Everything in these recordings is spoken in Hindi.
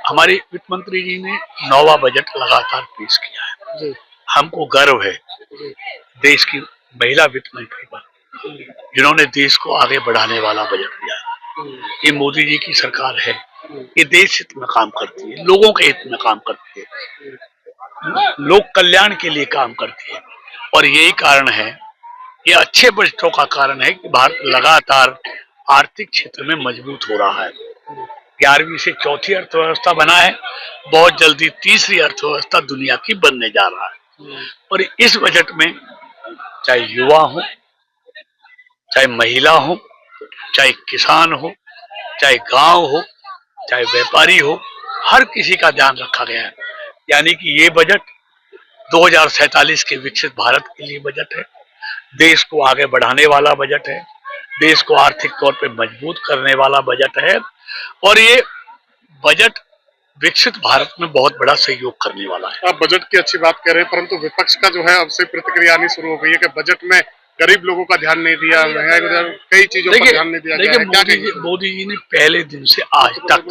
हमारे वित्त मंत्री जी ने 9वां बजट लगातार पेश किया है जी। हमको गर्व है जी। देश की महिला वित्त मंत्री पर, जिन्होंने देश को आगे बढ़ाने वाला बजट दिया है। ये मोदी जी की सरकार है, ये देश हित में काम करती है, लोगों के हित में काम करती है, लोक कल्याण के लिए काम करती है। और यही कारण है, ये अच्छे बजटों का कारण है कि भारत लगातार आर्थिक क्षेत्र में मजबूत हो रहा है। 11वीं से चौथी अर्थव्यवस्था बना है, बहुत जल्दी तीसरी अर्थव्यवस्था दुनिया की बनने जा रहा है। और इस बजट में चाहे युवा हो, चाहे महिला हो, चाहे किसान हो, चाहे गांव हो, चाहे व्यापारी हो, हर किसी का ध्यान रखा गया है। यानी कि ये बजट 2047 के विकसित भारत के लिए बजट है, देश को आगे बढ़ाने वाला बजट है, देश को आर्थिक तौर पे मजबूत करने वाला बजट है। और ये बजट विकसित भारत में बहुत बड़ा सहयोग करने वाला है। आप बजट की अच्छी बात कर रहे हैं, परंतु विपक्ष का जो है अब से प्रतिक्रिया आनी शुरू हो गई है कि बजट में गरीब लोगों का ध्यान नहीं दिया, कई चीजों पर ध्यान नहीं दिया गया है। मोदी जी ने पहले दिन से आज तक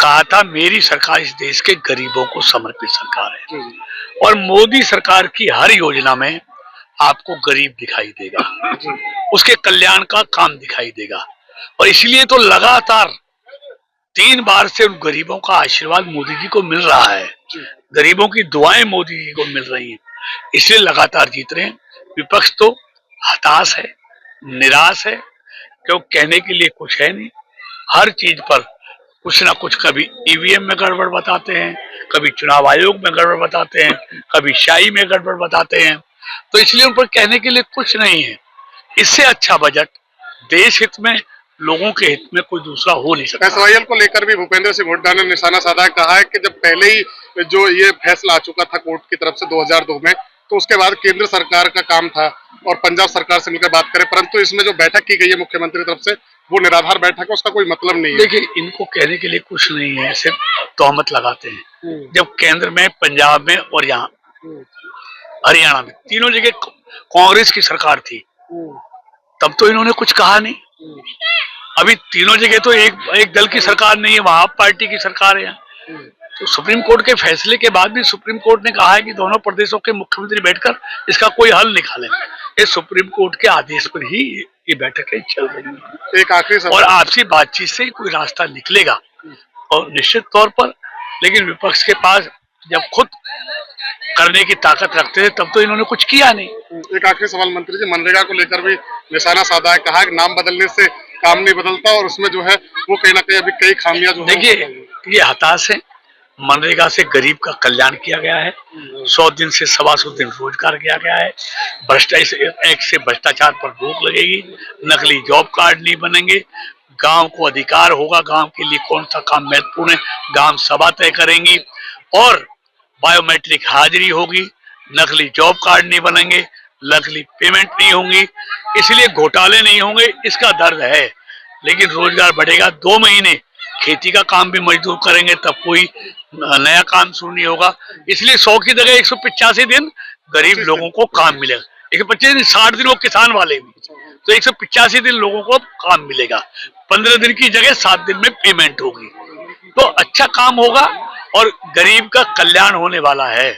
कहा था, मेरी सरकार इस देश के गरीबों को समर्पित सरकार है। और मोदी सरकार की हर योजना में आपको गरीब दिखाई देगा, उसके कल्याण का काम दिखाई देगा। और इसलिए तो लगातार 3 बार से उन गरीबों का आशीर्वाद मोदी जी को मिल रहा है, गरीबों की दुआएं मोदी जी को मिल रही हैं, इसलिए लगातार जीत रहे हैं। विपक्ष तो हताश है, निराश है, क्यों कहने के लिए कुछ है नहीं। हर चीज पर कुछ ना कुछ, कभी ईवीएम में गड़बड़ बताते हैं, कभी चुनाव आयोग में गड़बड़ बताते हैं, कभी शाही में गड़बड़ बताते हैं, तो इसलिए उन पर कहने के लिए कुछ नहीं है। इससे अच्छा बजट देश हित में, लोगों के हित में कोई दूसरा हो नहीं सकता। एसवाईएल को लेकर भी भूपेंद्र सिंह हुड्डा ने निशाना साधा, कहा है कि जब पहले ही जो ये फैसला आ चुका था कोर्ट की तरफ से 2002 में, तो उसके बाद केंद्र सरकार का काम था और पंजाब सरकार से मिलकर बात करें, परंतु इसमें जो बैठक की गई है मुख्यमंत्री तरफ से, वो निराधार बैठक है, उसका कोई मतलब नहीं है। देखिए, इनको कहने के लिए कुछ नहीं है, सिर्फ तोहमत लगाते हैं। जब केंद्र में, पंजाब में और यहाँ हरियाणा में, तीनों जगह कांग्रेस की सरकार थी, तब तो इन्होंने कुछ कहा नहीं। अभी तीनों जगह तो एक दल की सरकार नहीं है, वहां पार्टी की सरकार है। तो सुप्रीम कोर्ट के फैसले के बाद भी सुप्रीम कोर्ट ने कहा है कि दोनों प्रदेशों के मुख्यमंत्री बैठकर इसका कोई हल निकालें। ये सुप्रीम कोर्ट के आदेश पर ही ये बैठकें चल रही हैं। एक आखिरी और आपसी बातचीत से कोई रास्ता निकलेगा, और निश्चित तौर पर। लेकिन विपक्ष के पास जब खुद करने की ताकत रखते थे, तब तो इन्होंने कुछ किया नहीं। एक आखिरी सवाल मंत्री जी, मनरेगा को लेकर भी निशाना साधा है, कहा कि नाम बदलने से काम नहीं बदलता और उसमें जो है वो कहीं ना कहीं अभी कई खामियां जो देखिए, ये हताश है। मनरेगा से गरीब का कल्याण किया गया है, 100 दिन से 125 दिन रोजगार किया गया है, भ्रष्टाचार पर रोक लगेगी, नकली जॉब कार्ड नहीं बनेंगे, गांव को अधिकार होगा, गांव के लिए कौन सा काम महत्वपूर्ण है, ग्राम सभा तय करेंगी, और बायोमेट्रिक हाजिरी होगी, नकली जॉब कार्ड नहीं बनेंगे, नकली पेमेंट नहीं होंगी, इसलिए घोटाले नहीं होंगे, इसका दर्द है। लेकिन रोजगार बढ़ेगा। 2 महीने खेती का काम भी मजदूर करेंगे, तब कोई नया काम शुरू नहीं होगा। इसलिए 100 की जगह 185 दिन गरीब लोगों को काम मिलेगा। 125 दिन, 60 दिन वो किसान वाले भी, तो 185 दिन लोगों को काम मिलेगा। 15 दिन की जगह 7 दिन में पेमेंट होगी, तो अच्छा काम होगा और गरीब का कल्याण होने वाला है।